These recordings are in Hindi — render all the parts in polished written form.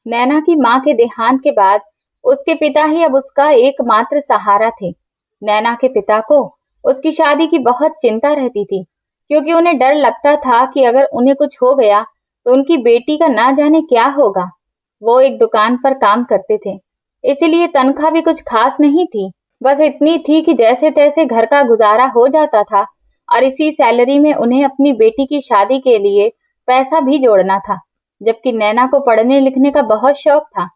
नैना की मां के देहांत के बाद उसके पिता ही अब उसका एकमात्र सहारा थे। नैना के पिता को उसकी शादी की बहुत चिंता रहती थी, क्योंकि उन्हें डर लगता था कि अगर उन्हें कुछ हो गया तो उनकी बेटी का ना जाने क्या होगा। वो एक दुकान पर काम करते थे, इसीलिए तनख्वाह भी कुछ खास नहीं थी। बस इतनी थी कि जैसे तैसे घर का गुजारा हो जाता था, और इसी सैलरी में उन्हें अपनी बेटी की शादी के लिए पैसा भी जोड़ना था। जबकि नैना को पढ़ने लिखने का बहुत शौक था।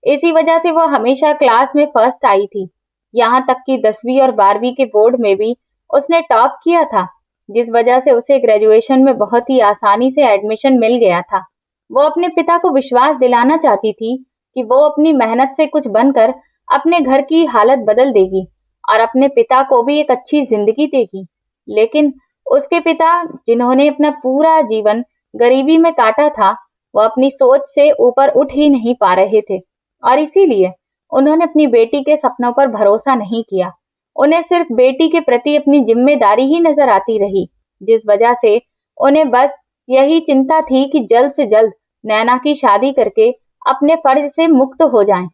इसी वजह से वो हमेशा क्लास में फर्स्ट आई थी। यहाँ तक कि 10वीं और 12वीं के बोर्ड में भी उसने टॉप किया था, जिस वजह से उसे ग्रेजुएशन में बहुत ही आसानी से एडमिशन मिल गया था। वो अपने पिता को विश्वास दिलाना चाहती थी कि वो अपनी मेहनत से कुछ बनकर अपने घर की हालत बदल देगी और अपने पिता को भी एक अच्छी जिंदगी देगी। लेकिन उसके पिता, जिन्होंने अपना पूरा जीवन गरीबी में काटा था, वो अपनी सोच से ऊपर उठ ही नहीं पा रहे थे, और इसीलिए उन्होंने अपनी बेटी के सपनों पर भरोसा नहीं किया। उन्हें सिर्फ बेटी के प्रति अपनी जिम्मेदारी ही नजर आती रही, जिस वजह से उन्हें बस यही चिंता थी कि जल्द से जल्द नैना की शादी करके अपने फर्ज से मुक्त हो जाएं।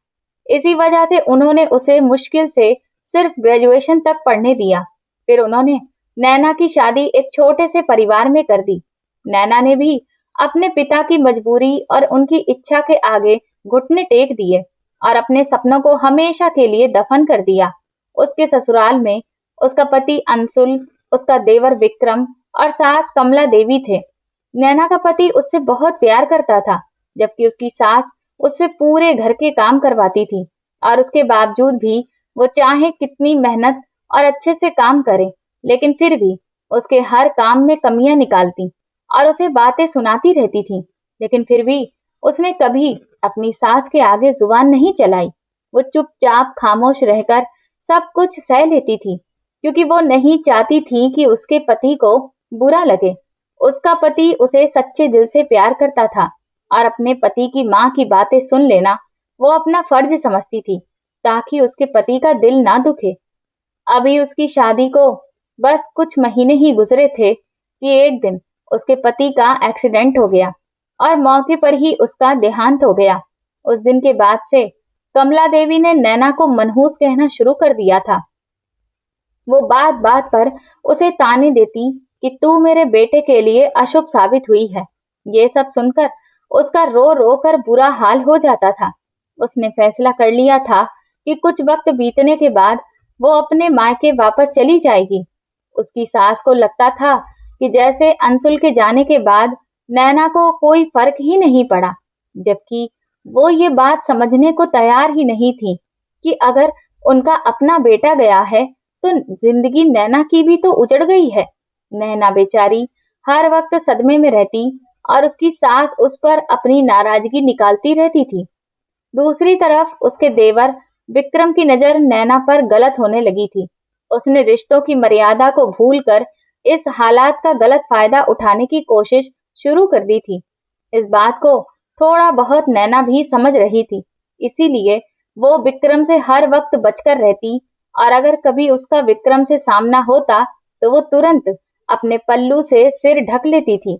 इसी वजह से उन्होंने उसे मुश्किल से सिर्फ ग्रेजुएशन तक पढ़ने दिया। फिर उन्होंने नैना की शादी एक छोटे से परिवार में कर दी। नैना ने भी अपने पिता की मजबूरी और उनकी इच्छा के आगे घुटने टेक दिए और अपने सपनों को हमेशा के लिए दफन कर दिया। उसके ससुराल में उसका पति अंशुल, उसका देवर विक्रम और सास कमला देवी थे। नैना का पति उससे बहुत प्यार करता था, जबकि उसकी सास उससे पूरे घर के काम करवाती थी, और उसके बावजूद भी वो चाहे कितनी मेहनत और अच्छे से काम करे, लेकिन फिर भी उसके हर काम में कमियां निकालती और उसे बातें सुनाती रहती थी। लेकिन फिर भी उसने कभी अपनी सास के आगे जुबान नहीं चलाई। वो चुपचाप खामोश रहकर सब कुछ सह लेती थी, क्योंकि वो नहीं चाहती थी कि उसके पति को बुरा लगे। उसका पति उसे सच्चे दिल से प्यार करता था, और अपने पति की माँ की बातें सुन लेना वो अपना फर्ज समझती थी, ताकि उसके पति का दिल ना दुखे। अभी उसकी शादी को बस कुछ महीने ही गुजरे थे कि एक दिन उसके पति का एक्सीडेंट हो गया और मौके पर ही उसका देहांत हो गया। उस दिन के बाद से कमला देवी ने नैना को मनहूस कहना शुरू कर दिया था। वो बात बात पर उसे ताने देती कि तू मेरे बेटे के लिए अशुभ साबित हुई है। ये सब सुनकर उसका रो रो कर बुरा हाल हो जाता था। उसने फैसला कर लिया था कि कुछ वक्त बीतने के बाद वो अपने मायके वापस चली जाएगी। उसकी सास को लगता था कि जैसे अंशुल के जाने के बाद नैना को कोई फर्क ही नहीं पड़ा, जबकि वो ये बात समझने को तैयार ही नहीं थी कि अगर उनका अपना बेटा गया है तो जिंदगी नैना की भी तो उजड़ गई है। नैना बेचारी हर वक्त सदमे में रहती और उसकी सास उस पर अपनी नाराजगी निकालती रहती थी। दूसरी तरफ उसके देवर विक्रम की नजर नैना पर गलत होने लगी थी। उसने रिश्तों की मर्यादा को भूलकर इस हालात का गलत फायदा उठाने की कोशिश शुरू कर दी थी। इस बात को थोड़ा बहुत नैना भी समझ रही थी, इसीलिए वो विक्रम से हर वक्त बचकर रहती, और अगर कभी उसका विक्रम से सामना होता तो वो तुरंत अपने पल्लू से सिर ढक लेती थी।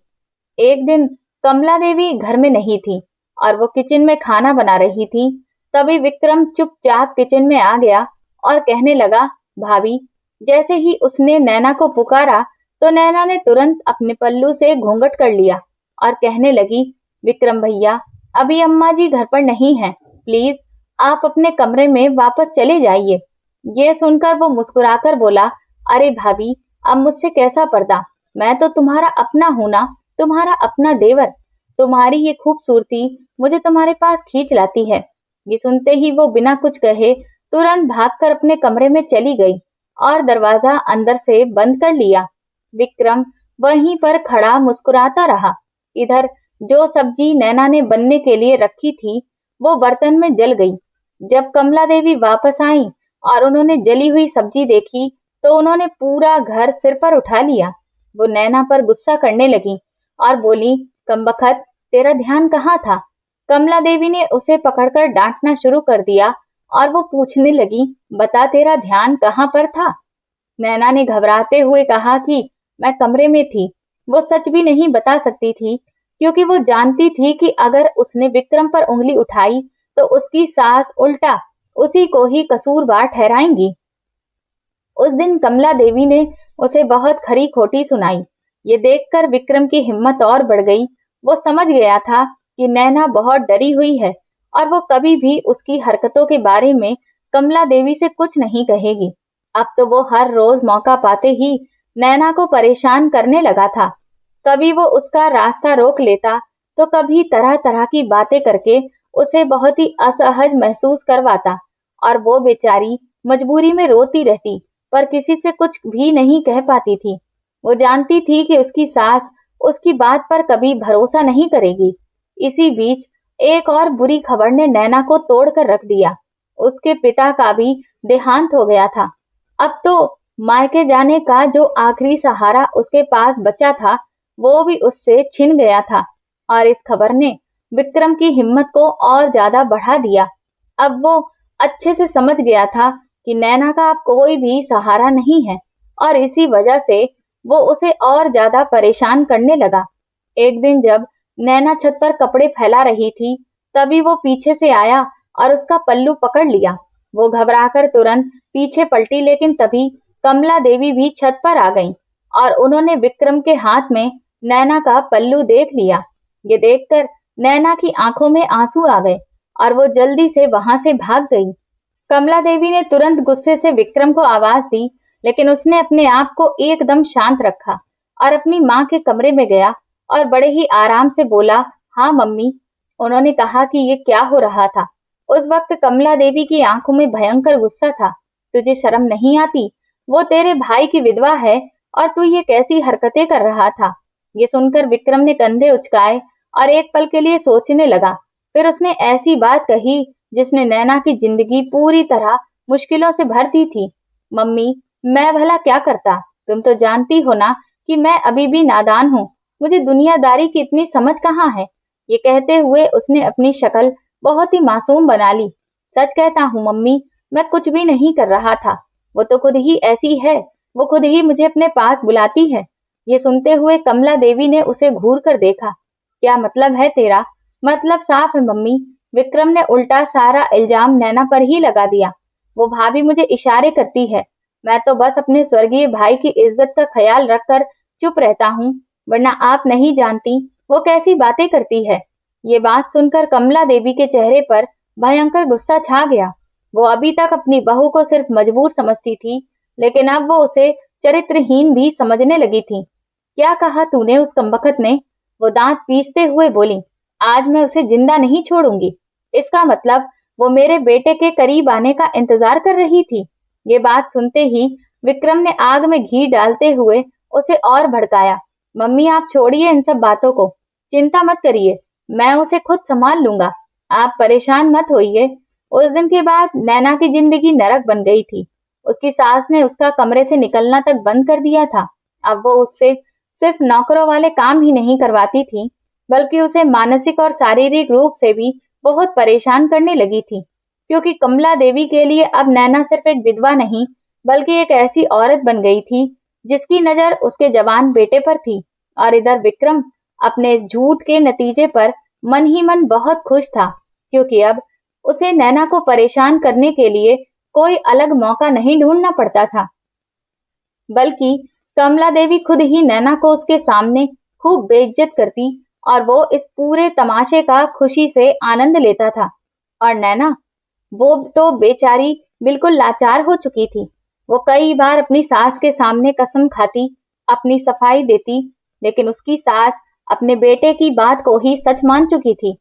एक दिन कमला देवी घर में नहीं थी और वो किचन में खाना बना रही थी। तभी विक्रम चुपचाप किचन में आ गया और कहने लगा, भाभी। जैसे ही उसने नैना को पुकारा तो नैना ने तुरंत अपने पल्लू से घूंघट कर लिया और कहने लगी, विक्रम भैया, अभी अम्मा जी घर पर नहीं है, प्लीज आप अपने कमरे में वापस चले जाइए। ये सुनकर वो मुस्कुराकर बोला, अरे भाभी, अब मुझसे कैसा पर्दा, मैं तो तुम्हारा अपना हूं ना, तुम्हारा अपना देवर। तुम्हारी ये खूबसूरती मुझे तुम्हारे पास खींच लाती है। ये सुनते ही वो बिना कुछ कहे तुरंत भागकर अपने कमरे में चली गई और दरवाजा अंदर से बंद कर लिया। विक्रम वहीं पर खड़ा मुस्कुराता रहा। इधर जो सब्जी नैना ने बनने के लिए रखी थी वो बर्तन में जल गई। जब कमला देवी वापस आई और उन्होंने जली हुई सब्जी देखी तो उन्होंने पूरा घर सिर पर उठा लिया। वो नैना पर गुस्सा करने लगी और बोली, कमबख्त, तेरा ध्यान कहाँ था? कमला देवी ने उसे पकड़कर डांटना शुरू कर दिया और वो पूछने लगी, बता तेरा ध्यान कहाँ पर था? नैना ने घबराते हुए कहा कि मैं कमरे में थी। वो सच भी नहीं बता सकती थी, क्योंकि वो जानती थी कि अगर उसने विक्रम पर उंगली उठाई तो उसकी सास उल्टा उसी को ही कसूरवार ठहराएंगी। उस दिन कमला देवी ने उसे बहुत खरी खोटी सुनाई। ये देखकर विक्रम की हिम्मत और बढ़ गई। वो समझ गया था कि नैना बहुत डरी हुई है और वो कभी भी उसकी हरकतों के बारे में कमला देवी से कुछ नहीं कहेगी। अब तो वो हर रोज मौका पाते ही नैना को परेशान करने लगा था। कभी वो उसका रास्ता रोक लेता तो कभी तरह तरह की बातें करके उसे बहुत ही असहज महसूस करवाता और वो बेचारी मजबूरी में रोती रहती, पर किसी से कुछ भी नहीं कह पाती थी। वो जानती थी कि उसकी सास उसकी बात पर कभी भरोसा नहीं करेगी। इसी बीच एक और बुरी खबर ने नैना को तोड़कर रख दिया। उसके पिता का भी देहांत हो गया था। अब तो मायके जाने का जो आखिरी सहारा उसके पास बचा था, वो भी उससे छिन गया था और इस खबर ने विक्रम की हिम्मत को और ज्यादा बढ़ा दिया। अब वो अच्छे से समझ गया था कि नैना का अब कोई भी सहारा नहीं है और इसी वजह से वो उसे और ज्यादा परेशान करने लगा। एक दिन जब नैना छत पर कपड़े फैला रही थी, तभी वो पीछे से आया और उसका पल्लू पकड़ लिया। वो घबराकर तुरंत पीछे पलटी, लेकिन तभी कमला देवी भी छत पर आ गईं और उन्होंने विक्रम के हाथ में नैना का पल्लू देख लिया। ये देखकर नैना की आंखों में आंसू आ गए और वो जल्दी से वहां से भाग गई। कमला देवी ने तुरंत गुस्से से विक्रम को आवाज दी, लेकिन उसने अपने आप को एकदम शांत रखा और अपनी माँ के कमरे में गया और बड़े ही आराम से बोला, हाँ मम्मी। उन्होंने कहा कि ये क्या हो रहा था। उस वक्त कमला देवी की आंखों में भयंकर गुस्सा था। तुझे शर्म नहीं आती? वो तेरे भाई की विधवा है और तू ये कैसी हरकतें कर रहा था। ये सुनकर विक्रम ने कंधे उचकाए और एक पल के लिए सोचने लगा। फिर उसने ऐसी बात कही जिसने नैना की जिंदगी पूरी तरह मुश्किलों से भर दी थी। मम्मी, मैं भला क्या करता? तुम तो जानती हो ना कि मैं अभी भी नादान हूँ। मुझे दुनियादारी की इतनी समझ कहाँ है। ये कहते हुए उसने अपनी शक्ल बहुत ही मासूम बना ली। सच कहता हूँ मम्मी, मैं कुछ भी नहीं कर रहा था। वो तो खुद ही ऐसी है। वो खुद ही मुझे अपने पास बुलाती है। ये सुनते हुए कमला देवी ने उसे घूर कर देखा। क्या मतलब है तेरा? मतलब साफ है मम्मी। विक्रम ने उल्टा सारा इल्जाम नैना पर ही लगा दिया। वो भाभी मुझे इशारे करती है। मैं तो बस अपने स्वर्गीय भाई की इज्जत का ख्याल रखकर चुप रहता हूँ, वरना आप नहीं जानती वो कैसी बातें करती है। ये बात सुनकर कमला देवी के चेहरे पर भयंकर गुस्सा छा गया। वो अभी तक अपनी बहू को सिर्फ मजबूर समझती थी, लेकिन अब वो उसे चरित्रहीन भी समझने लगी थी। क्या कहा तूने उस कमबख्त ने? वो दांत पीसते हुए बोली। आज मैं उसे जिंदा नहीं छोड़ूंगी। इसका मतलब वो मेरे बेटे के करीब आने का इंतजार कर रही थी। ये बात सुनते ही विक्रम ने आग में घी डालते हुए उसे और भड़काया। मम्मी, आप छोड़िए इन सब बातों को। चिंता मत करिए, मैं उसे खुद संभाल लूंगा। आप परेशान मत होइए। उस दिन के बाद नैना की जिंदगी नरक बन गई थी। उसकी सास ने उसका कमरे से निकलना तक बंद कर दिया था। अब वो उससे सिर्फ नौकरों वाले काम ही नहीं करवाती थी, बल्कि उसे मानसिक और शारीरिक रूप से भी बहुत परेशान करने लगी थी। क्योंकि कमला देवी के लिए अब नैना सिर्फ एक विधवा नहीं, बल्कि एक ऐसी औरत बन गई थी जिसकी नजर उसके जवान बेटे पर थी। और इधर विक्रम अपने झूठ के नतीजे पर मन ही मन बहुत खुश था, क्योंकि अब उसे नैना को परेशान करने के लिए कोई अलग मौका नहीं ढूंढना पड़ता था, बल्कि कमला देवी खुद ही नैना को उसके सामने खूब बेइज्जत करती और वो इस पूरे तमाशे का खुशी से आनंद लेता था। और नैना, वो तो बेचारी बिल्कुल लाचार हो चुकी थी। वो कई बार अपनी सास के सामने कसम खाती, अपनी सफाई देती, लेकिन उसकी सास अपने बेटे की बात को ही सच मान चुकी थी।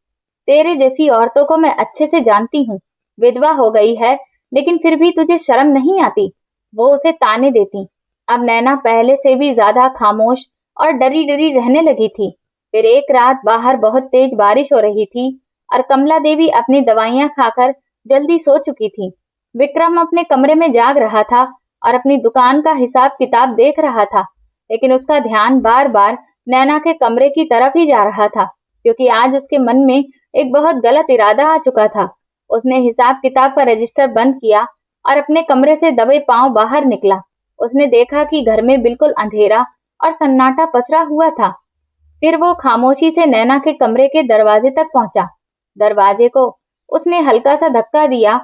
तेरे जैसी औरतों को मैं अच्छे से जानती हूँ। विधवा हो गई है, लेकिन फिर भी तुझे शर्म नहीं आती, वो उसे ताने देती। अब नैना पहले से भी ज्यादा खामोश और डरी डरी रहने लगी थी। फिर एक रात बाहर बहुत तेज बारिश हो रही थी और कमला देवी अपनी दवाइयां खाकर जल्दी सो चुकी थी। विक्रम अपने कमरे में जाग रहा था और अपनी दुकान का हिसाब किताब देख रहा था, लेकिन उसका ध्यान बार बार नैना के कमरे की तरफ ही जा रहा था, क्योंकि आज उसके मन में एक बहुत गलत इरादा आ चुका था। उसने हिसाब किताब का रजिस्टर बंद किया और अपने कमरे से दबे पांव बाहर निकला। उसने देखा कि घर में बिल्कुल अंधेरा और सन्नाटा पसरा हुआ था। फिर वो खामोशी से नैना के कमरे के दरवाजे तक पहुंचा। दरवाजे को उसने हल्का सा धक्का दिया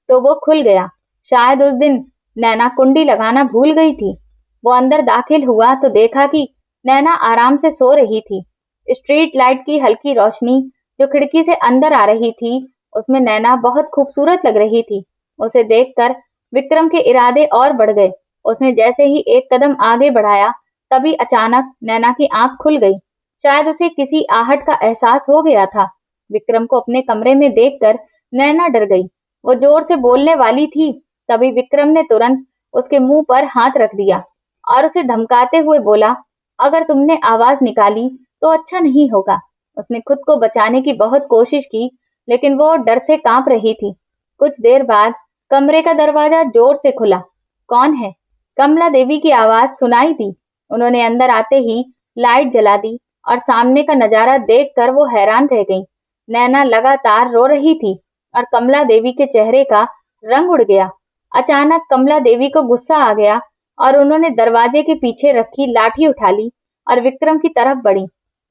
तो वो खुल गया। शायद उस दिन नैना कुंडी लगाना भूल गई थी। वो अंदर दाखिल हुआ तो देखा कि नैना आराम से सो रही थी। स्ट्रीट लाइट की हल्की रोशनी जो खिड़की से अंदर आ रही थी, उसमें नैना बहुत खूबसूरत लग रही थी। उसे देखकर विक्रम के इरादे और बढ़ गए। उसने जैसे ही एक कदम आगे बढ़ाया, तभी अचानक नैना की आंख खुल गई। शायद उसे किसी आहट का एहसास हो गया था। विक्रम को अपने कमरे में देखकर नैना डर गई। वो जोर से बोलने वाली थी, तभी विक्रम ने तुरंत उसके मुंह पर हाथ रख दिया और उसे धमकाते हुए बोला, अगर तुमने आवाज निकाली तो अच्छा नहीं होगा। उसने खुद को बचाने की बहुत कोशिश की, लेकिन वो डर से कांप रही थी। कुछ देर बाद कमरे का दरवाजा जोर से खुला। कौन है? कमला देवी की आवाज सुनाई दी। उन्होंने अंदर आते ही लाइट जला दी और सामने का नजारा देखकर वो हैरान रह गई। नैना लगातार रो रही थी और कमला देवी के चेहरे का रंग उड़ गया। अचानक कमला देवी को गुस्सा आ गया और उन्होंने दरवाजे के पीछे रखी लाठी उठा ली और विक्रम की तरफ बढ़ी।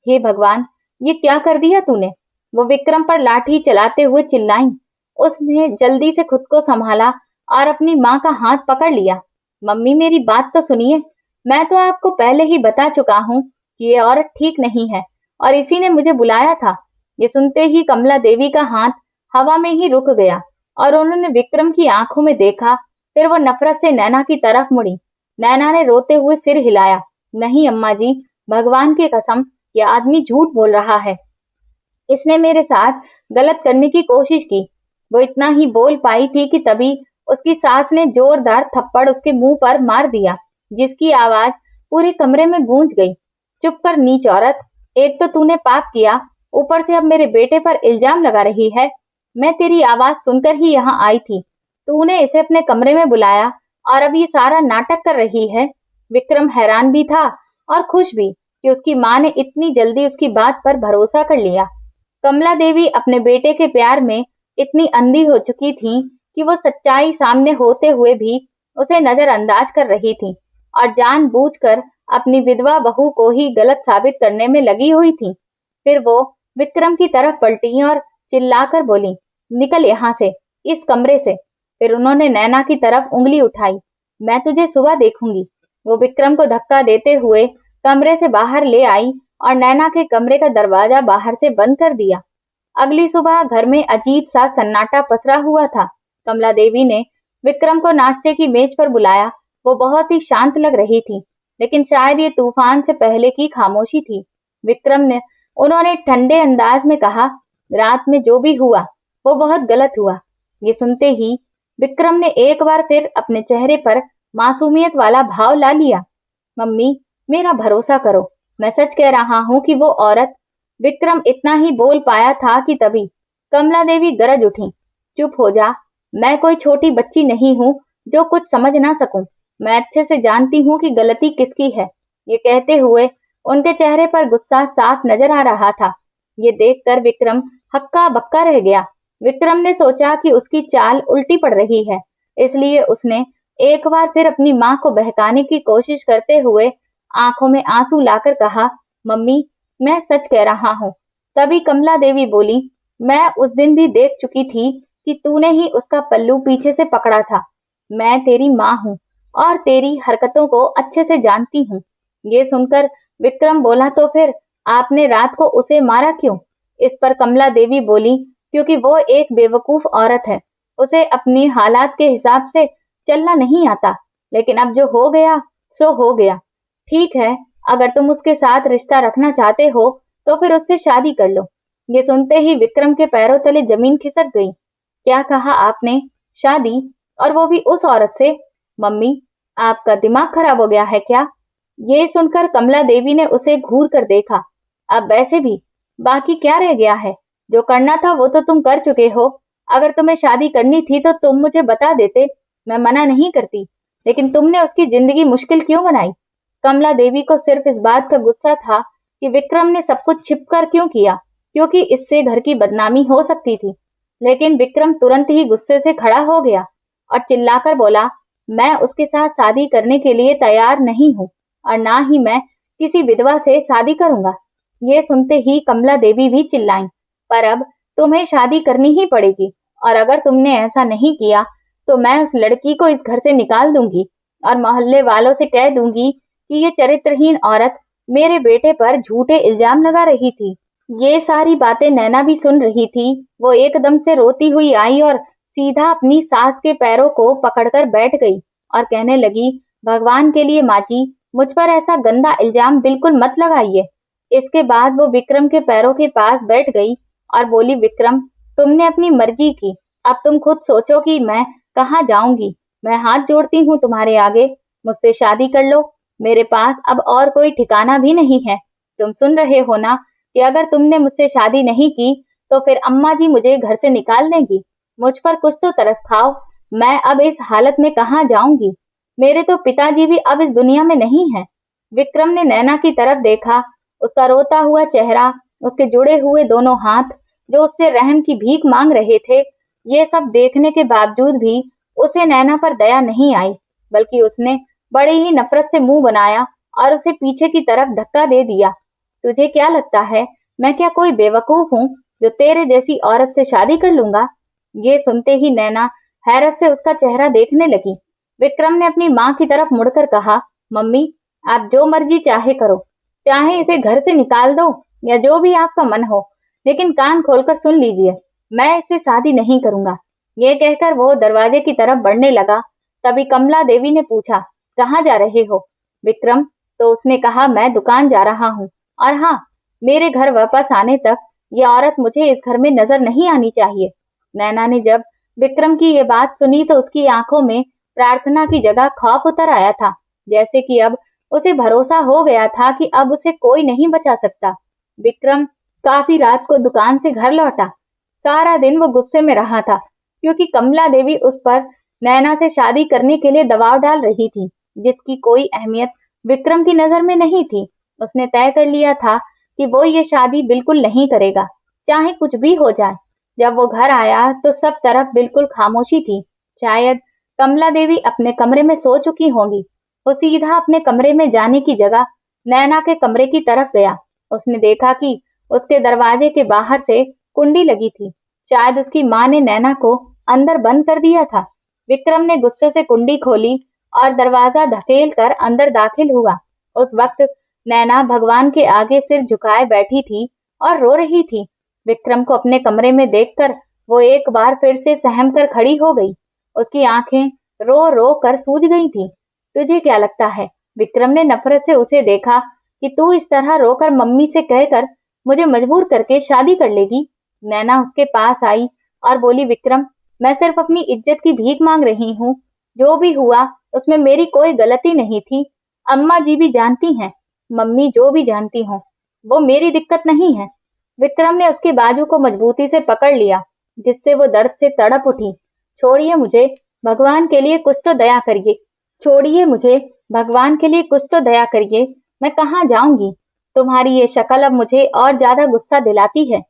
हे भगवान, ये क्या कर दिया तूने? वो विक्रम पर लाठी चलाते हुए चिल्लाई। उसने जल्दी से खुद को संभाला और अपनी माँ का हाथ पकड़ लिया। मम्मी, मेरी बात तो सुनिए। मैं तो आपको पहले ही बता चुका हूँ कि ये औरत ठीक नहीं है और इसी ने मुझे बुलाया था। ये सुनते ही कमला देवी का हाथ हवा में ही रुक गया और उन्होंने विक्रम की आंखों में देखा। फिर वो नफरत से नैना की तरफ मुड़ी। नैना ने रोते हुए सिर हिलाया। नहीं अम्मा जी, भगवान की कसम, ये आदमी झूठ बोल रहा है। इसने मेरे साथ गलत करने की कोशिश की। वो इतना ही बोल पाई थी कि तभी उसकी सास ने जोरदार थप्पड़ उसके मुंह पर मार दिया, जिसकी आवाज पूरे कमरे में गूंज गई। चुप कर नीच औरत, एक तो तूने पाप किया, ऊपर से अब मेरे बेटे पर इल्जाम लगा रही है। मैं तेरी आवाज सुनकर ही यहाँ आई थी। तूने इसे अपने कमरे में बुलाया और अब ये सारा नाटक कर रही है। विक्रम हैरान भी था और खुश भी कि उसकी माँ ने इतनी जल्दी उसकी बात पर भरोसा कर लिया। कमला देवी अपने बेटे के प्यार में इतनी अंधी हो चुकी थी कि वो सच्चाई सामने होते हुए भी उसे नजरअंदाज कर रही थी और जानबूझकर अपनी विधवा बहू को ही गलत साबित करने में लगी हुई थी। फिर वो विक्रम की तरफ पलटी और चिल्लाकर बोली, निकल यहाँ से, इस कमरे से। फिर उन्होंने नैना की तरफ उंगली उठाई। मैं तुझे सुबह देखूंगी। वो विक्रम को धक्का देते हुए कमरे से बाहर ले आई और नैना के कमरे का दरवाजा बाहर से बंद कर दिया। अगली सुबह घर में अजीब सा सन्नाटा पसरा हुआ था। कमला देवी ने विक्रम को नाश्ते की मेज पर बुलाया। वो बहुत ही शांत लग रही थी, लेकिन शायद ये तूफान से पहले की खामोशी थी। उन्होंने ठंडे अंदाज में कहा, रात में जो भी हुआ वो बहुत गलत हुआ। ये सुनते ही विक्रम ने एक बार फिर अपने चेहरे पर मासूमियत वाला भाव ला लिया। मम्मी, मेरा भरोसा करो, मैं सच कह रहा हूँ कि वो औरत। विक्रम इतना ही बोल पाया था कि तभी कमला देवी गरज उठी। चुप हो जा, मैं कोई छोटी बच्ची नहीं हूँ जो कुछ समझ ना सकूं। मैं अच्छे से जानती हूँ कि गलती किसकी है। ये कहते हुए उनके चेहरे पर गुस्सा साफ नजर आ रहा था। ये देखकर विक्रम हक्का बक्का रह गया। विक्रम ने सोचा कि उसकी चाल उल्टी पड़ रही है, इसलिए उसने एक बार फिर अपनी माँ को बहकाने की कोशिश करते हुए आंखों में आंसू लाकर कहा, मम्मी, मैं सच कह रहा हूँ। तभी कमला देवी बोली, मैं उस दिन भी देख चुकी थी कि तूने ही उसका पल्लू पीछे से पकड़ा था। मैं तेरी माँ हूँ और तेरी हरकतों को अच्छे से जानती हूँ। ये सुनकर विक्रम बोला, तो फिर आपने रात को उसे मारा क्यों? इस पर कमला देवी बोली, क्योंकि वो एक बेवकूफ औरत है। उसे अपनी हालात के हिसाब से चलना नहीं आता। लेकिन अब जो हो गया सो हो गया। ठीक है, अगर तुम उसके साथ रिश्ता रखना चाहते हो तो फिर उससे शादी कर लो। ये सुनते ही विक्रम के पैरों तले जमीन खिसक गई। क्या कहा आपने? शादी? और वो भी उस औरत से? मम्मी, आपका दिमाग खराब हो गया है क्या? ये सुनकर कमला देवी ने उसे घूर कर देखा। अब वैसे भी बाकी क्या रह गया है? जो करना था वो तो तुम कर चुके हो। अगर तुम्हें शादी करनी थी तो तुम मुझे बता देते, मैं मना नहीं करती। लेकिन तुमने उसकी जिंदगी मुश्किल क्यों बनाई? कमला देवी को सिर्फ इस बात का गुस्सा था कि विक्रम ने सब कुछ छिपकर क्यों किया, क्योंकि इससे घर की बदनामी हो सकती थी। लेकिन विक्रम तुरंत ही गुस्से से खड़ा हो गया और चिल्लाकर बोला, मैं उसके साथ शादी करने के लिए तैयार नहीं हूँ और ना ही मैं किसी विधवा से शादी करूंगा। ये सुनते ही कमला देवी भी चिल्लाईं, पर अब तुम्हें शादी करनी ही पड़ेगी, और अगर तुमने ऐसा नहीं किया तो मैं उस लड़की को इस घर से निकाल दूंगी और मोहल्ले वालों से कह दूंगी कि ये चरित्रहीन औरत मेरे बेटे पर झूठे इल्जाम लगा रही थी। ये सारी बातें नैना भी सुन रही थी। वो एकदम से रोती हुई आई और सीधा अपनी सास के पैरों को पकड़कर बैठ गई और कहने लगी, भगवान के लिए माँ जी, मुझ पर ऐसा गंदा इल्जाम बिल्कुल मत लगाइए। इसके बाद वो विक्रम के पैरों के पास बैठ गई और बोली, विक्रम, तुमने अपनी मर्जी की, अब तुम खुद सोचो कि मैं कहाँ जाऊंगी। मैं हाथ जोड़ती हूँ तुम्हारे आगे, मुझसे शादी कर लो। मेरे पास अब और कोई ठिकाना भी नहीं है। तुम सुन रहे हो ना कि अगर तुमने मुझसे शादी नहीं की तो फिर अम्मा जी मुझे घर से निकाल देंगी। मुझ पर कुछ तो तरस खाओ। मैं अब इस हालत में कहाँ जाऊंगी? मेरे तो पिताजी भी अब इस दुनिया में नहीं है। विक्रम ने नैना की तरफ देखा। उसका रोता हुआ चेहरा, उसके जुड़े हुए दोनों हाथ जो उससे रहम की भीख मांग रहे थे, ये सब देखने के बावजूद भी उसे नैना पर दया नहीं आई, बल्कि उसने बड़े ही नफरत से मुंह बनाया और उसे पीछे की तरफ धक्का दे दिया। तुझे क्या लगता है मैं क्या कोई बेवकूफ हूँ जो तेरे जैसी औरत से शादी कर लूंगा? ये सुनते ही नैना हैरत से उसका चेहरा देखने लगी। विक्रम ने अपनी माँ की तरफ मुड़कर कहा, मम्मी, आप जो मर्जी चाहे करो, चाहे इसे घर से निकाल दो या जो भी आपका मन हो, लेकिन कान खोलकर सुन लीजिए, मैं इससे शादी नहीं करूंगा। ये कहकर वो दरवाजे की तरफ बढ़ने लगा। तभी कमला देवी ने पूछा, कहाँ जा रहे हो विक्रम? तो उसने कहा, मैं दुकान जा रहा हूँ, और हाँ, मेरे घर वापस आने तक ये औरत मुझे इस घर में नजर नहीं आनी चाहिए। नैना ने जब विक्रम की ये बात सुनी तो उसकी आंखों में प्रार्थना की जगह खौफ उतर आया था, जैसे कि अब उसे भरोसा हो गया था कि अब उसे कोई नहीं बचा सकता। विक्रम काफी रात को दुकान से घर लौटा। सारा दिन वो गुस्से में रहा था, क्योंकि कमला देवी उस पर नैना से शादी करने के लिए दबाव डाल रही थी, जिसकी कोई अहमियत विक्रम की नजर में नहीं थी। उसने तय कर लिया था कि वो ये शादी बिल्कुल नहीं करेगा, चाहे कुछ भी हो जाए। जब वो घर आया तो सब तरफ बिल्कुल खामोशी थी। शायद कमला देवी अपने कमरे में सो चुकी होंगी। वो सीधा अपने कमरे में जाने की जगह नैना के कमरे की तरफ गया। उसने देखा कि उसके दरवाजे के बाहर से कुंडी लगी थी। शायद उसकी माँ ने नैना को अंदर बंद कर दिया था। विक्रम ने गुस्से से कुंडी खोली और दरवाजा धकेल कर अंदर दाखिल हुआ। उस वक्त नैना भगवान के आगे सिर झुकाए बैठी थी और रो रही थी। विक्रम को अपने कमरे में देखकर वो एक बार फिर से सहम कर खड़ी हो गई। उसकी आंखें रो रो कर सूज गई थी। तुझे क्या लगता है? विक्रम ने नफरत से उसे देखा कि तू इस तरह रोकर मम्मी से कहकर मुझे मजबूर करके शादी कर लेगी? नैना उसके पास आई और बोली, विक्रम, मैं सिर्फ अपनी इज्जत की भीख मांग रही हूँ। जो भी हुआ उसमें मेरी कोई गलती नहीं थी। अम्मा जी भी जानती हैं, मम्मी जो भी जानती हो, वो मेरी दिक्कत नहीं है। विक्रम ने उसके बाजू को मजबूती से पकड़ लिया, जिससे वो दर्द से तड़प उठी। छोड़िए मुझे, भगवान के लिए कुछ तो दया करिए। छोड़िए मुझे, भगवान के लिए कुछ तो दया करिए। मैं कहाँ जाऊंगी? तुम्हारी ये शक्ल अब मुझे और ज्यादा गुस्सा दिलाती है।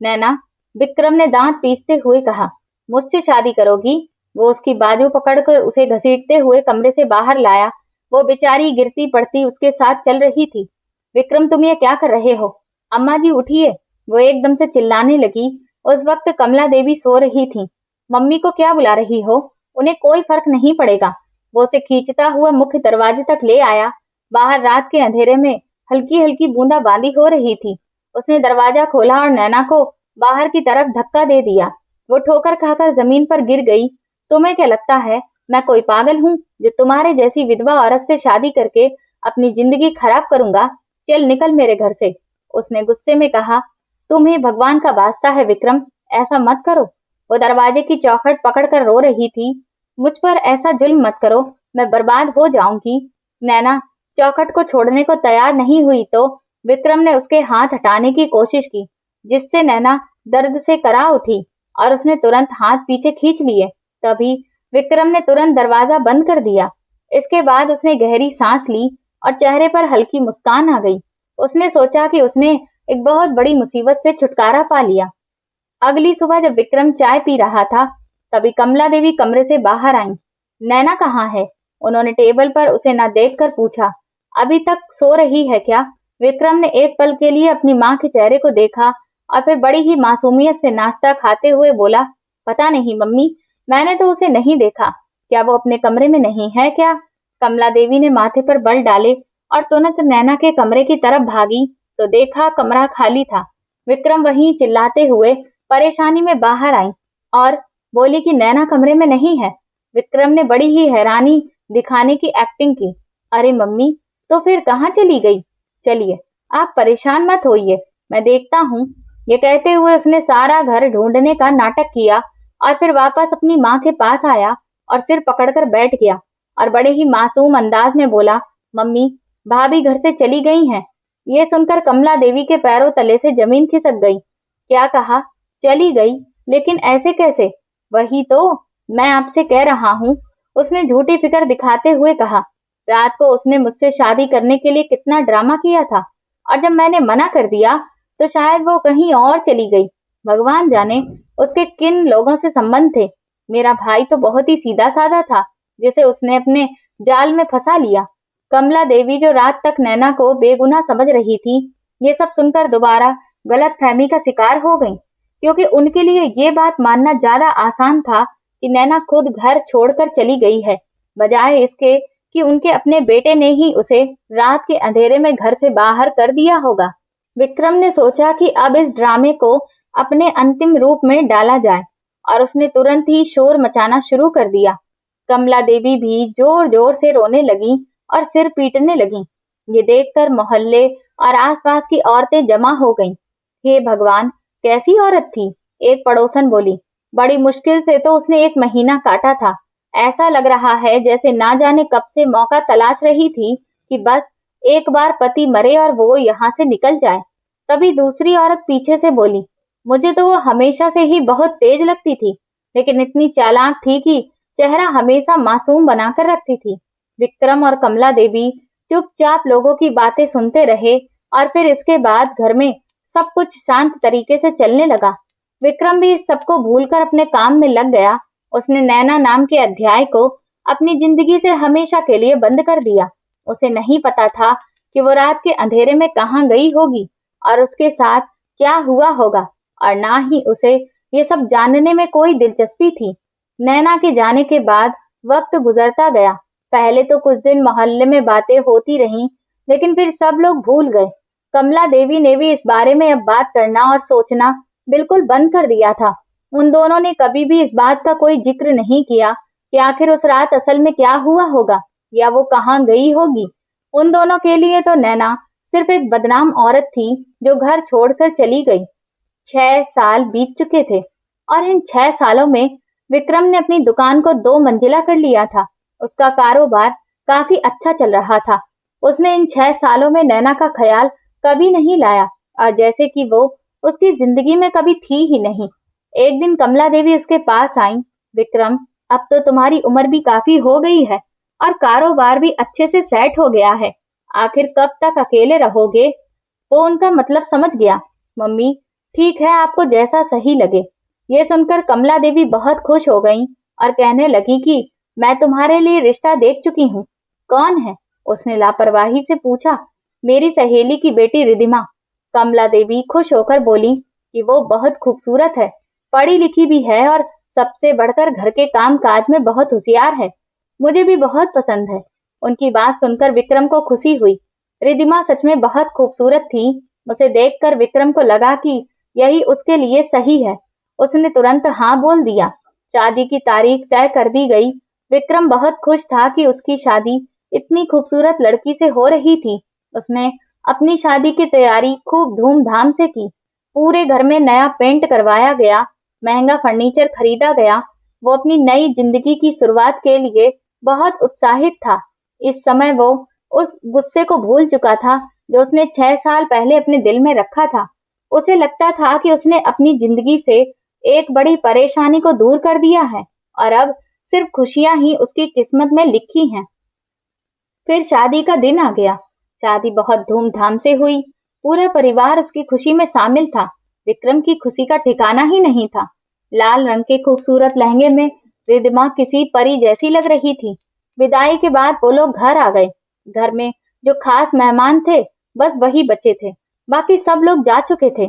नैना, विक्रम ने दांत पीसते हुए कहा, मुझसे शादी करोगी? वो उसकी बाजू पकड़कर उसे घसीटते हुए कमरे से बाहर लाया। वो बेचारी गिरती पड़ती उसके साथ चल रही थी। विक्रम, तुम ये क्या कर रहे हो? अम्मा जी उठिए, वो एकदम से चिल्लाने लगी। उस वक्त कमला देवी सो रही थी। मम्मी को क्या बुला रही हो? उन्हें कोई फर्क नहीं पड़ेगा। वो उसे खींचता हुआ मुख्य दरवाजे तक ले आया। बाहर रात के अंधेरे में हल्की हल्की बूंदाबांदी हो रही थी। उसने दरवाजा खोला और नैना को बाहर की तरफ धक्का दे दिया। वो ठोकर खाकर जमीन पर गिर गई। तुम्हें क्या लगता है मैं कोई पागल हूँ जो तुम्हारे जैसी विधवा औरत से शादी करके अपनी जिंदगी खराब करूंगा? चल निकल मेरे घर से। उसने गुस्से में कहा। तुम्हें भगवान का वास्ता है विक्रम, ऐसा मत करो। वो दरवाजे की चौखट पकड़कर रो रही थी। मुझ पर ऐसा जुल्म मत करो, मैं बर्बाद हो जाऊंगी। नैना चौखट को छोड़ने को तैयार नहीं हुई तो विक्रम ने उसके हाथ हटाने की कोशिश की, जिससे नैना दर्द से करा उठी और उसने तुरंत हाथ पीछे खींच लिए। तभी विक्रम ने तुरंत दरवाजा बंद कर दिया। इसके बाद उसने गहरी सांस ली और चेहरे पर हल्की मुस्कान आ गई। उसने सोचा कि उसने एक बहुत बड़ी मुसीबत से छुटकारा पा लिया। अगली सुबह जब विक्रम चाय पी रहा था, तभी कमला देवी कमरे से बाहर आई। नैना कहाँ है? उन्होंने टेबल पर उसे न देखकर पूछा। अभी तक सो रही है क्या? विक्रम ने एक पल के लिए अपनी माँ के चेहरे को देखा और फिर बड़ी ही मासूमियत से नाश्ता खाते हुए बोला, पता नहीं मम्मी, मैंने तो उसे नहीं देखा। क्या वो अपने कमरे में नहीं है क्या? कमला देवी ने माथे पर बल डाले और तुरंत नैना के कमरे की तरफ भागी तो देखा कमरा खाली था। विक्रम वहीं चिल्लाते हुए परेशानी में बाहर आई और बोली कि नैना कमरे में नहीं है। विक्रम ने बड़ी ही हैरानी दिखाने की एक्टिंग की। अरे मम्मी, तो फिर कहाँ चली गई? चलिए, आप परेशान मत होइए, मैं देखता हूँ। ये कहते हुए उसने सारा घर ढूंढने का नाटक किया और फिर वापस अपनी माँ के पास आया और सिर पकड़कर बैठ गया और बड़े ही मासूम अंदाज में बोला, मम्मी, भाभी घर से चली गई हैं। ये सुनकर कमला देवी के पैरों तले से जमीन खिसक गई। क्या कहा? चली गई? लेकिन ऐसे कैसे? वही तो मैं आपसे कह रहा हूँ, उसने झूठी फिक्र दिखाते हुए कहा। रात को उसने मुझसे शादी करने के लिए कितना ड्रामा किया था और जब मैंने मना कर दिया तो शायद वो कहीं और चली गई। भगवान जाने उसके किन लोगों से संबंध थे। मेरा भाई तो बहुत ही सीधा साधा था जिसे उसने अपने जाल में फंसा लिया। कमला देवी जो रात तक नैना को बेगुनाह समझ रही थी, ये सब सुनकर दोबारा गलतफहमी का शिकार हो गई, क्योंकि उनके लिए ये बात मानना ज्यादा आसान था कि नैना खुद घर छोड़कर चली गई है, बजाय इसके कि उनके अपने बेटे ने ही उसे रात के अंधेरे में घर से बाहर कर दिया होगा। विक्रम ने सोचा कि अब इस ड्रामे को अपने अंतिम रूप में डाला जाए और उसने तुरंत ही शोर मचाना शुरू कर दिया। कमला देवी भी जोर जोर से रोने लगी और सिर पीटने लगी। ये देखकर मोहल्ले और आसपास की औरतें जमा हो गईं। हे भगवान, कैसी औरत थी? एक पड़ोसन बोली। बड़ी मुश्किल से तो उसने 1 महीना काटा था। ऐसा लग रहा है जैसे ना जाने कब से मौका तलाश रही थी कि बस एक बार पति मरे और वो यहाँ से निकल जाए। तभी दूसरी औरत पीछे से बोली, मुझे तो वो हमेशा से ही बहुत तेज लगती थी, लेकिन इतनी चालाक थी कि चेहरा हमेशा मासूम बनाकर रखती थी। विक्रम और कमला देवी चुपचाप लोगों की बातें सुनते रहे और फिर इसके बाद घर में सब कुछ शांत तरीके से चलने लगा। विक्रम भी इस सबको भूलकर अपने काम में लग गया। उसने नैना नाम के अध्याय को अपनी जिंदगी से हमेशा के लिए बंद कर दिया। उसे नहीं पता था कि वो रात के अंधेरे में कहाँ गई होगी और उसके साथ क्या हुआ होगा, और ना ही उसे ये सब जानने में कोई दिलचस्पी थी। नैना के जाने के बाद वक्त गुजरता गया। पहले तो कुछ दिन मोहल्ले में बातें होती रहीं, लेकिन फिर सब लोग भूल गए। कमला देवी ने भी इस बारे में अब बात करना और सोचना बिल्कुल बंद कर दिया था। उन दोनों ने कभी भी इस बात का कोई जिक्र नहीं किया कि आखिर उस रात असल में क्या हुआ होगा या वो कहाँ गई होगी। उन दोनों के लिए तो नैना सिर्फ एक बदनाम औरत थी जो घर छोड़कर चली गई। 6 साल बीत चुके थे और इन 6 सालों में विक्रम ने अपनी दुकान को 2 मंजिला कर लिया था। उसका कारोबार काफी अच्छा चल रहा था। उसने इन 6 सालों में नैना का ख्याल कभी नहीं लाया और जैसे कि वो उसकी जिंदगी में कभी थी ही नहीं। एक दिन कमला देवी उसके पास आई। विक्रम, अब तो तुम्हारी उम्र भी काफी हो गई है और कारोबार भी अच्छे से सेट हो गया है। आखिर कब तक अकेले रहोगे? वो उनका मतलब समझ गया। मम्मी, ठीक है, आपको जैसा सही लगे। ये सुनकर कमला देवी बहुत खुश हो गईं और कहने लगी कि मैं तुम्हारे लिए रिश्ता देख चुकी हूँ। कौन है? उसने लापरवाही से पूछा। मेरी सहेली की बेटी रिधिमा। कमला देवी खुश होकर बोली कि वो बहुत खूबसूरत है, पढ़ी लिखी भी है और सबसे बढ़कर घर के काम काज में बहुत होशियार है। मुझे भी बहुत पसंद है। उनकी बात सुनकर विक्रम को खुशी हुई। रिधिमा सच में बहुत खूबसूरत थी। उसे देखकर विक्रम को लगा कि यही उसके लिए सही है। उसने तुरंत हाँ बोल दिया। शादी की तारीख तय कर दी गई। विक्रम बहुत खुश था कि उसकी शादी इतनी खूबसूरत लड़की से हो रही थी। उसने अपनी शादी की तैयारी खूब धूमधाम से की। पूरे घर में नया पेंट करवाया गया, महंगा फर्नीचर खरीदा गया। वो अपनी नई जिंदगी की शुरुआत के लिए बहुत उत्साहित था। इस समय वो उस गुस्से को भूल चुका था जो उसने 6 साल पहले अपने दिल में रखा था। उसे लगता था कि उसने अपनी जिंदगी से एक बड़ी परेशानी को दूर कर दिया है और अब सिर्फ खुशियां ही उसकी किस्मत में लिखी हैं। फिर शादी का दिन आ गया। शादी बहुत धूमधाम से हुई। पूरा परिवार उसकी खुशी में शामिल था। विक्रम की खुशी का ठिकाना ही नहीं था। लाल रंग के खूबसूरत लहंगे में रिधिमा किसी परी जैसी लग रही थी। विदाई के बाद वो लोग घर आ गए। घर में जो खास मेहमान थे बस वही बचे थे, बाकी सब लोग जा चुके थे।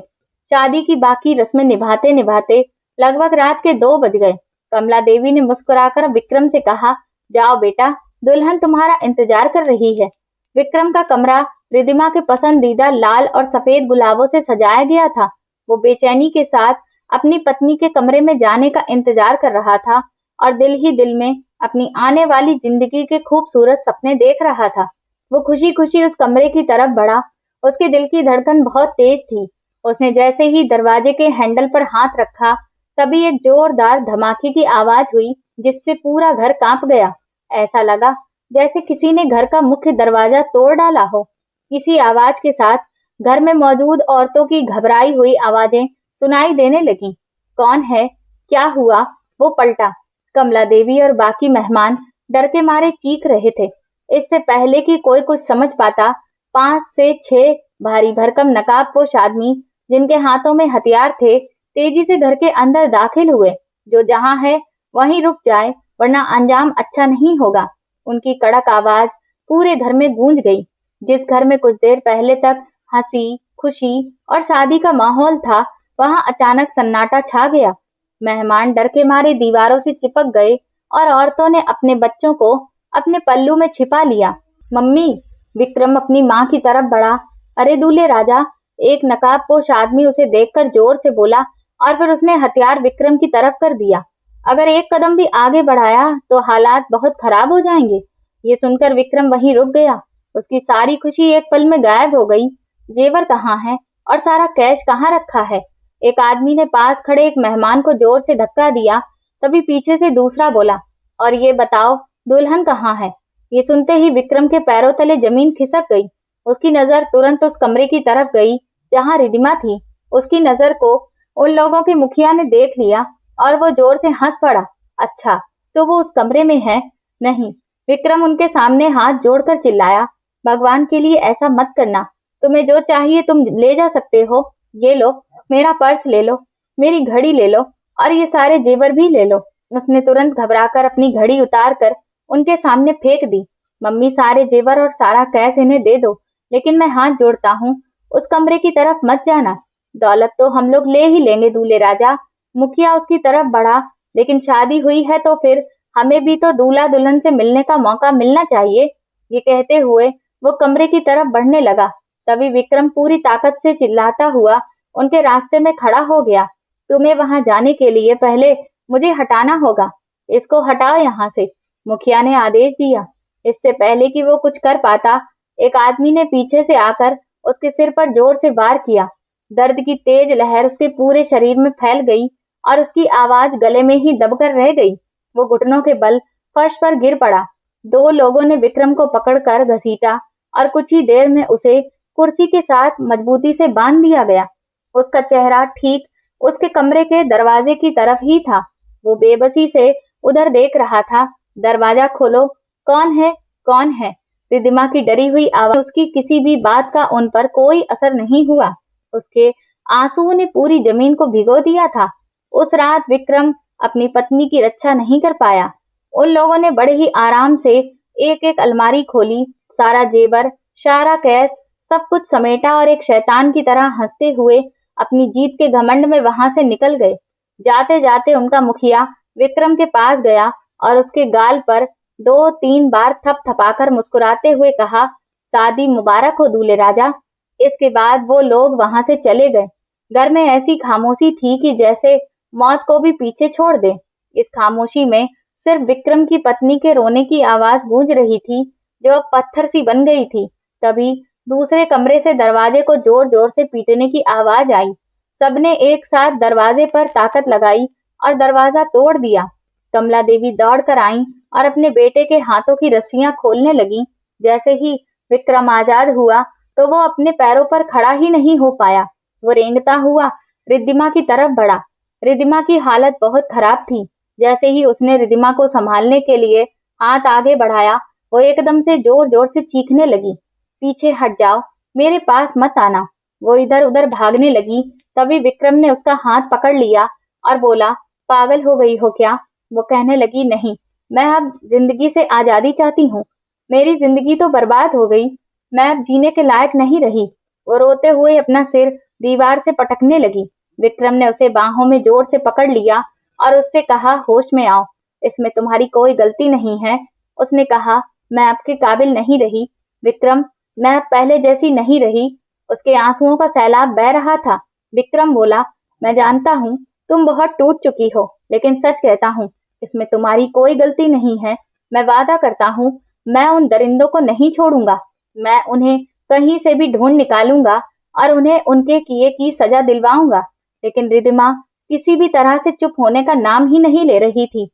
शादी की बाकी रस्में निभाते निभाते लगभग रात के 2 बज गए। कमला देवी ने मुस्कुराकर विक्रम से कहा, जाओ बेटा, दुल्हन तुम्हारा इंतजार कर रही है। विक्रम का कमरा रिदिमा के पसंदीदा लाल और सफेद गुलाबों से सजाया गया था। वो बेचैनी के साथ अपनी पत्नी के कमरे में जाने का इंतजार कर रहा था और दिल ही दिल में अपनी आने वाली जिंदगी के खूबसूरत सपने देख रहा था। वो खुशी खुशी उस कमरे की तरफ बढ़ा। उसके दिल की धड़कन बहुत तेज थी। उसने जैसे ही दरवाजे के हैंडल पर हाथ रखा, तभी एक जोरदार धमाके की आवाज हुई, जिससे पूरा घर कांप गया। ऐसा लगा जैसे किसी ने घर का मुख्य दरवाजा तोड़ डाला हो। इसी आवाज के साथ घर में मौजूद औरतों की घबराई हुई आवाजें सुनाई देने लगीं। कौन है? क्या हुआ? वो पलटा। कमला देवी और बाकी मेहमान डर के मारे चीख रहे थे। इससे पहले कि कोई कुछ समझ पाता, 5 से 6 भारी भरकम नकाबपोश आदमी, जिनके हाथों में हथियार थे, तेजी से घर के अंदर दाखिल हुए। जो जहां है वहीं रुक जाए, वरना अंजाम अच्छा नहीं होगा। उनकी कड़क आवाज पूरे घर में गूंज गई। जिस घर में कुछ देर पहले तक हंसी, खुशी और शादी का माहौल था, वहां अचानक सन्नाटा छा गया। मेहमान डर के मारे दीवारों से चिपक गए और औरतों ने अपने बच्चों को अपने पल्लू में छिपा लिया। मम्मी! विक्रम अपनी माँ की तरफ बढ़ा। अरे दूल्हे राजा! एक नकाबपोश आदमी उसे देखकर जोर से बोला और फिर उसने हथियार विक्रम की तरफ कर दिया। अगर एक कदम भी आगे बढ़ाया तो हालात बहुत खराब हो जाएंगे। ये सुनकर विक्रम वहीं रुक गया। उसकी सारी खुशी एक पल में गायब हो गई। जेवर कहाँ है और सारा कैश कहाँ रखा है? एक आदमी ने पास खड़े एक मेहमान को जोर से धक्का दिया। तभी पीछे से दूसरा बोला, और ये बताओ, दुल्हन कहाँ है? ये सुनते ही विक्रम के पैरों तले जमीन खिसक गई। उसकी नजर तुरंत उस कमरे की तरफ गई जहां रिदिमा थी। उसकी नजर को उन लोगों के मुखिया ने देख लिया और वो जोर से हंस पड़ा। अच्छा, तो वो उस कमरे में है? नहीं। विक्रम उनके सामने हाथ जोड़कर चिल्लाया, भगवान के लिए ऐसा मत करना। तुम्हें जो चाहिए तुम ले जा सकते हो। ये लो, मेरा पर्स ले लो, मेरी घड़ी ले लो और ये सारे जेवर भी ले लो। उसने तुरंत घबराकर अपनी घड़ी उतार कर उनके सामने फेंक दी। मम्मी, सारे जेवर और सारा कैश इन्हें दे दो, लेकिन मैं हाथ जोड़ता हूँ, उस कमरे की तरफ मत जाना। दौलत तो हम लोग ले ही लेंगे दूल्हे राजा। मुखिया उसकी तरफ बढ़ा, लेकिन शादी हुई है तो फिर हमें भी तो दूल्हा दुल्हन से मिलने का मौका मिलना चाहिए। ये कहते हुए वो कमरे की तरफ बढ़ने लगा। तभी विक्रम पूरी ताकत से चिल्लाता हुआ उनके रास्ते में खड़ा हो गया। तुम्हें वहां जाने के लिए पहले मुझे हटाना होगा। इसको हटाओ यहाँ से, मुखिया ने आदेश दिया। इससे पहले कि वो कुछ कर पाता, एक आदमी ने पीछे से आकर उसके सिर पर जोर से वार किया। दर्द की तेज लहर उसके पूरे शरीर में फैल गई और उसकी आवाज गले में ही दबकर रह गई। वो घुटनों के बल फर्श पर गिर पड़ा। 2 लोगों ने विक्रम को पकड़कर घसीटा और कुछ ही देर में उसे कुर्सी के साथ मजबूती से बांध दिया गया। उसका चेहरा ठीक उसके कमरे के दरवाजे की तरफ ही था। वो बेबसी से उधर देख रहा था। दरवाजा खोलो। कौन है? कौन है? रिदिमा की डरी हुई आवाज। उसकी किसी भी बात का उन पर कोई असर नहीं हुआ। उसके आंसुओं ने पूरी जमीन को भिगो दिया था। उस रात विक्रम अपनी पत्नी की रक्षा नहीं कर पाया। उन लोगों ने बड़े ही आराम से एक एक अलमारी खोली, सारा जेवर, सारा कैश, सब कुछ समेटा और एक शैतान की तरह हंसते हुए अपनी जीत के घमंड में वहां से निकल गए। जाते जाते उनका मुखिया विक्रम के पास गया और उसके गाल पर 2-3 बार थपथपाकर मुस्कुराते हुए कहा, शादी मुबारक हो दूल्हे राजा। इसके बाद वो लोग वहां से चले गए। घर में ऐसी खामोशी थी कि जैसे मौत को भी पीछे छोड़ दे। इस खामोशी में सिर्फ विक्रम की पत्नी के रोने की आवाज गूंज रही थी, जो अब पत्थर सी बन गई थी। तभी दूसरे कमरे से दरवाजे को जोर जोर से पीटने की आवाज आई। सबने एक साथ दरवाजे पर ताकत लगाई और दरवाजा तोड़ दिया। कमला देवी दौड़कर आईं और अपने बेटे के हाथों की रस्सियां खोलने लगी। जैसे ही विक्रम आजाद हुआ तो वो अपने पैरों पर खड़ा ही नहीं हो पाया। वो रेंगता हुआ रिद्धिमा की तरफ बढ़ा। रिद्धिमा की हालत बहुत खराब थी। जैसे ही उसने रिद्धिमा को संभालने के लिए हाथ आगे बढ़ाया, वो एकदम से जोर जोर से चीखने लगी, पीछे हट जाओ, मेरे पास मत आना। वो इधर उधर भागने लगी। तभी विक्रम ने उसका हाथ पकड़ लिया और बोला, पागल हो गई हो क्या? वो कहने लगी, नहीं, मैं अब जिंदगी से आजादी चाहती हूँ। मेरी जिंदगी तो बर्बाद हो गई। मैं अब जीने के लायक नहीं रही। वो रोते हुए अपना सिर दीवार से पटकने लगी। विक्रम ने उसे बाहों में जोर से पकड़ लिया और उससे कहा, होश में आओ, इसमें तुम्हारी कोई गलती नहीं है। उसने कहा, मैं आपके काबिल नहीं रही विक्रम, मैं अब पहले जैसी नहीं रही। उसके आंसुओं का सैलाब बह रहा था। विक्रम बोला, मैं जानता हूँ तुम बहुत टूट चुकी हो, लेकिन सच कहता हूँ इसमें तुम्हारी कोई गलती नहीं है। मैं वादा करता हूँ मैं उन दरिंदों को नहीं छोड़ूंगा। मैं उन्हें कहीं से भी ढूंढ निकालूंगा और उन्हें उनके किए की सजा दिलवाऊंगा। लेकिन रिद्धिमा किसी भी तरह से चुप होने का नाम ही नहीं ले रही थी।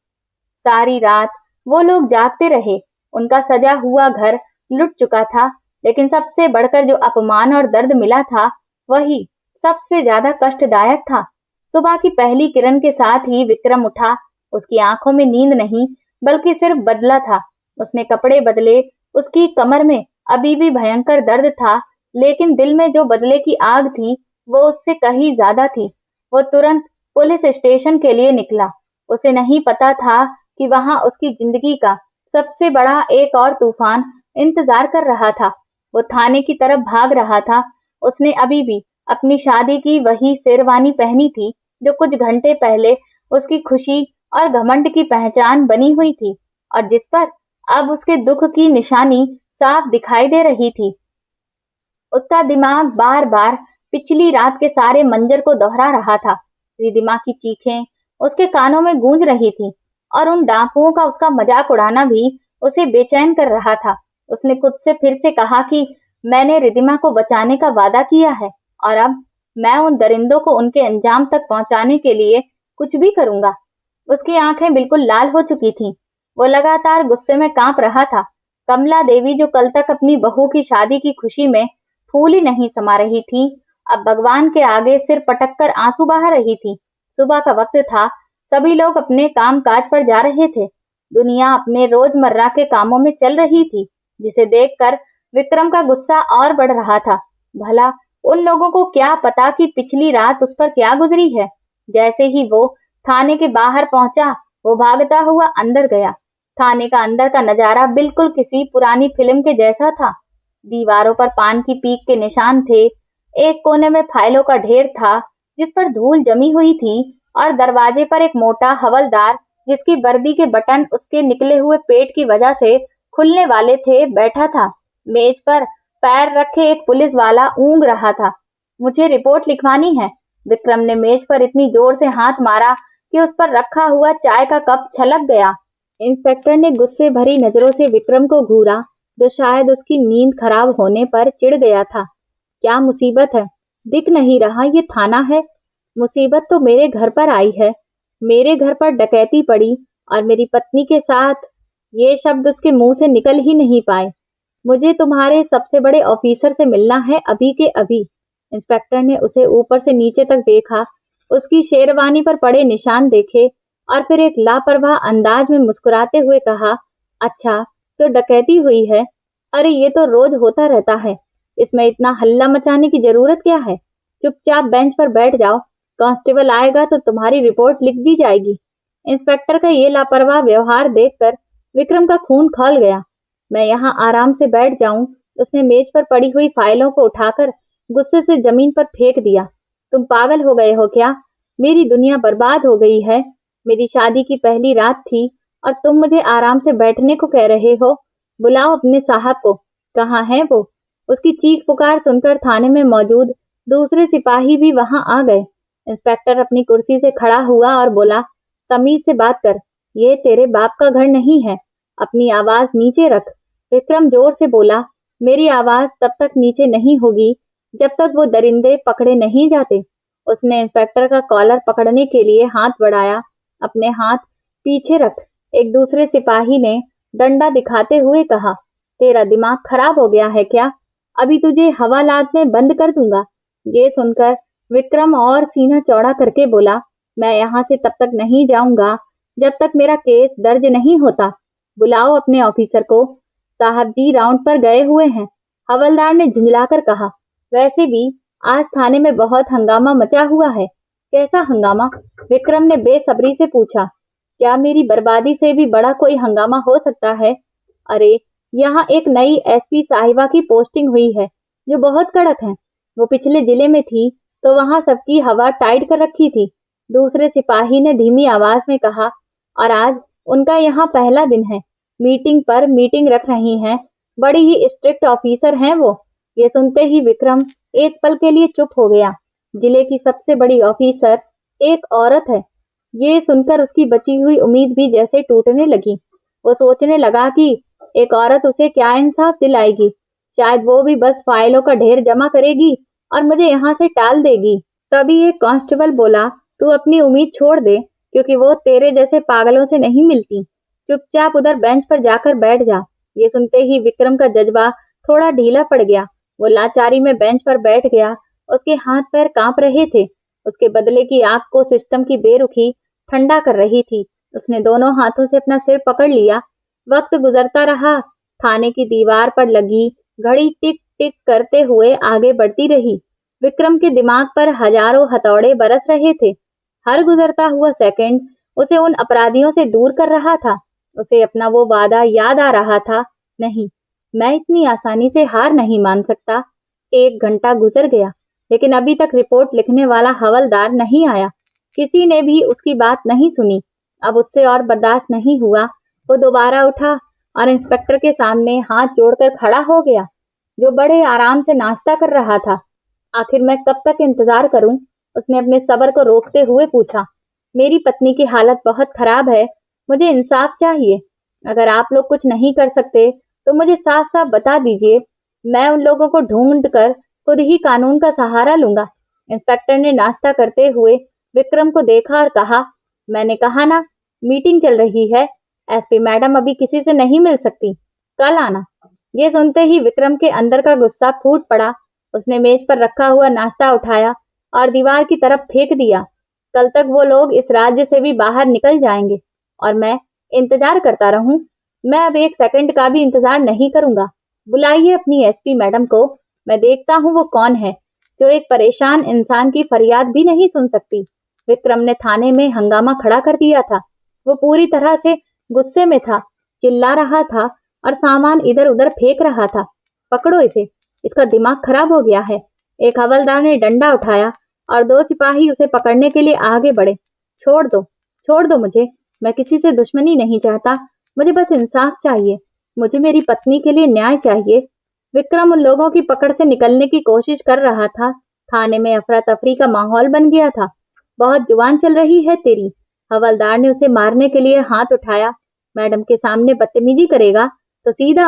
सारी रात वो लोग जागते रहे। उनका सजा हुआ घर लुट चुका था, लेकिन सबसे बढ़कर जो अपमान और दर्द मिला था वही सबसे ज्यादा कष्टदायक था। सुबह की पहली किरण के साथ ही विक्रम उठा। उसकी आंखों में नींद नहीं बल्कि सिर्फ बदला था। उसने कपड़े बदले। उसकी कमर में अभी भी भयंकर दर्द था, लेकिन दिल में जो बदले की आग थी वो उससे कहीं ज्यादा थी। वो तुरंत पुलिस स्टेशन के लिए निकला। उसे नहीं पता था कि वहां उसकी जिंदगी का सबसे बड़ा एक और तूफान इंतजार कर रहा था। वो थाने की तरफ भाग रहा था। उसने अभी भी अपनी शादी की वही शेरवानी पहनी थी जो कुछ घंटे पहले उसकी खुशी और घमंड की पहचान बनी हुई थी, और जिस पर अब उसके दुख की निशानी साफ दिखाई दे रही थी। उसका दिमाग बार बार पिछली रात के सारे मंजर को दोहरा रहा था। रिदिमा की चीखें उसके कानों में गूंज रही थी, और उन डाकुओं का उसका मजाक उड़ाना भी उसे बेचैन कर रहा था। उसने खुद से फिर से कहा कि मैंने रिदिमा को बचाने का वादा किया है, और अब मैं उन दरिंदों को उनके अंजाम तक पहुंचाने के लिए कुछ भी करूंगा। उसकी आंखें बिल्कुल लाल हो चुकी थीं। वो लगातार गुस्से में कांप रहा था। कमला देवी, जो कल तक अपनी बहू की शादी की खुशी में फूल ही नहीं समा रही थी, अब भगवान के आगे सिर पटक कर आंसू बहा रही थी। सुबह का वक्त था। सभी लोग अपने काम काज पर जा रहे थे। दुनिया अपने रोजमर्रा के कामों में चल रही थी, जिसे देखकर विक्रम का गुस्सा और बढ़ रहा था। भला उन लोगों को क्या पता कि पिछली रात उस पर क्या गुजरी है। जैसे ही वो थाने के बाहर पहुंचा, वो भागता हुआ अंदर गया। थाने का अंदर का नजारा बिल्कुल किसी पुरानी फिल्म के जैसा था। दीवारों पर पान की पीक के निशान थे। एक कोने में फाइलों का ढेर था जिस पर धूल जमी हुई थी, और दरवाजे पर एक मोटा हवलदार, जिसकी वर्दी के बटन उसके निकले हुए पेट की वजह से खुलने वाले थे, बैठा था। मेज पर पैर रखे एक पुलिस वाला ऊँग रहा था। मुझे रिपोर्ट लिखवानी है। विक्रम ने मेज पर इतनी जोर से हाथ मारा कि उस पर रखा हुआ चाय का कप छलक गया। इंस्पेक्टर ने गुस्से भरी नजरों से विक्रम को घूरा, जो शायद उसकी नींद खराब होने पर चिढ़ गया था। क्या मुसीबत है? दिख नहीं रहा ये थाना है? मुसीबत तो मेरे घर पर आई है। मेरे घर पर डकैती पड़ी और मेरी पत्नी के साथ। ये शब्द उसके मुंह से निकल ही नहीं पाए। मुझे तुम्हारे सबसे बड़े ऑफिसर से मिलना है, अभी के अभी। इंस्पेक्टर ने उसे ऊपर से नीचे तक देखा, उसकी शेरवानी पर पड़े निशान देखे, और फिर एक लापरवाह अंदाज में मुस्कुराते हुए कहा, अच्छा, तो डकैती हुई है? अरे ये तो रोज होता रहता है, इसमें इतना हल्ला मचाने की जरूरत क्या है? चुपचाप बेंच पर बैठ जाओ, कांस्टेबल आएगा तो तुम्हारी रिपोर्ट लिख दी जाएगी। इंस्पेक्टर का ये लापरवाह व्यवहार देखकर विक्रम का खून खौल गया। मैं यहाँ आराम से बैठ जाऊं? उसने मेज पर पड़ी हुई फाइलों को उठाकर गुस्से से जमीन पर फेंक दिया। तुम पागल हो गए हो क्या? मेरी दुनिया बर्बाद हो गई है। मेरी शादी की पहली रात थी और तुम मुझे आराम से बैठने को कह रहे हो? बुलाओ अपने साहब को। कहाँ है वो? उसकी चीख पुकार सुनकर थाने में मौजूद दूसरे सिपाही भी वहां आ गए। इंस्पेक्टर अपनी कुर्सी से खड़ा हुआ और बोला, तमीज से बात कर, ये तेरे बाप का घर नहीं है। अपनी आवाज नीचे रख। विक्रम जोर से बोला, मेरी आवाज तब तक नीचे नहीं होगी जब तक वो दरिंदे पकड़े नहीं जाते। उसने इंस्पेक्टर का कॉलर पकड़ने के लिए हाथ बढ़ाया। अपने हाथ पीछे रख। एक दूसरे सिपाही ने डंडा दिखाते हुए कहा, तेरा दिमाग खराब हो गया है क्या? अभी तुझे हवालात में बंद कर दूंगा। ये सुनकर विक्रम और सीना चौड़ा करके बोला, मैं यहाँ से तब तक नहीं जाऊंगा जब तक मेरा केस दर्ज नहीं होता। बुलाओ अपने ऑफिसर को। साहब जी राउंड पर गए हुए हैं, हवलदार ने झुंझलाकर कहा। वैसे भी आज थाने में बहुत हंगामा मचा हुआ है। कैसा हंगामा? विक्रम ने बेसब्री से पूछा। क्या मेरी बर्बादी से भी बड़ा कोई हंगामा हो सकता है? अरे यहाँ एक नई एसपी साहिबा की पोस्टिंग हुई है जो बहुत कड़क है। वो पिछले जिले में थी तो वहाँ सबकी हवा टाइट कर रखी थी। दूसरे सिपाही ने धीमी आवाज में कहा, और आज उनका यहाँ पहला दिन है। मीटिंग पर मीटिंग रख रही हैं। बड़ी ही स्ट्रिक्ट ऑफिसर हैं वो। ये सुनते ही विक्रम एक पल के लिए चुप हो गया। जिले की सबसे बड़ी ऑफिसर एक औरत है। ये सुनकर उसकी बची हुई उम्मीद भी जैसे टूटने लगी। वो सोचने लगा कि एक औरत उसे क्या इंसाफ दिलाएगी। शायद वो भी बस फाइलों का ढेर जमा करेगी और मुझे यहाँ से टाल देगी। तभी एक कांस्टेबल बोला, तू अपनी उम्मीद छोड़ दे, क्योंकि वो तेरे जैसे पागलों से नहीं मिलती। चुपचाप उधर बेंच पर जाकर बैठ जा। ये सुनते ही विक्रम का जज्बा थोड़ा ढीला पड़ गया। वो लाचारी में बेंच पर बैठ गया। उसके हाथ पैर कांप रहे थे। उसके बदले की आग को सिस्टम की बेरुखी ठंडा कर रही थी। उसने दोनों हाथों से अपना सिर पकड़ लिया। वक्त गुजरता रहा। थाने की दीवार पर लगी घड़ी टिक टिक करते हुए आगे बढ़ती रही। विक्रम के दिमाग पर हजारों हथौड़े बरस रहे थे। हर गुजरता हुआ सेकंड उसे उन अपराधियों से दूर कर रहा था। उसे अपना वो वादा याद आ रहा था, नहीं, मैं इतनी आसानी से हार नहीं मान सकता। 1 घंटा गुजर गया, लेकिन अभी तक रिपोर्ट लिखने वाला हवलदार नहीं आया। किसी ने भी उसकी बात नहीं सुनी। अब उससे और बर्दाश्त नहीं हुआ। वो दोबारा उठा और इंस्पेक्टर के सामने हाथ जोड़कर खड़ा हो गया, जो बड़े आराम से नाश्ता कर रहा था। आखिर मैं कब तक इंतजार करूं? उसने अपने सब्र को रोकते हुए पूछा। मेरी पत्नी की हालत बहुत खराब है। मुझे इंसाफ चाहिए। अगर आप लोग कुछ नहीं कर सकते तो मुझे साफ साफ बता दीजिए। मैं उन लोगों को ढूंढ कर खुद ही कानून का सहारा लूंगा। इंस्पेक्टर ने नाश्ता करते हुए विक्रम को देखा और कहा, मैंने कहा ना, मीटिंग चल रही है। एसपी मैडम अभी किसी से नहीं मिल सकती। कल आना। ये सुनते ही विक्रम के अंदर का गुस्सा फूट पड़ा। उसने मेज पर रखा हुआ नाश्ता उठाया और दीवार की तरफ फेंक दिया। कल तक वो लोग इस राज्य से भी बाहर निकल जाएंगे और मैं इंतजार करता रहूं। मैं अब 1 सेकंड का भी इंतजार नहीं करूंगा। बुलाइए अपनी एसपी मैडम को। मैं देखता हूँ वो कौन है जो एक परेशान इंसान की फरियाद भी नहीं सुन सकती। विक्रम ने थाने में हंगामा खड़ा कर दिया था। वो पूरी तरह से गुस्से में था, चिल्ला रहा था और सामान इधर उधर फेंक रहा था। पकड़ो इसे, इसका दिमाग खराब हो गया है। एक हवलदार ने डंडा उठाया और 2 सिपाही उसे पकड़ने के लिए आगे बढ़े। छोड़ दो मुझे। मैं किसी से दुश्मनी नहीं चाहता। मुझे बस इंसाफ चाहिए। मुझे मेरी पत्नी के लिए न्याय चाहिए। विक्रम उन लोगों की पकड़ से निकलने की कोशिश कर रहा था। थाने में अफरा तफरी का माहौल बन गया था। बहुत जुबान चल रही है तेरी। हवलदार ने उसे मारने के लिए हाथ उठाया। मैडम के सामने बदतमीजी करेगा तो सीधा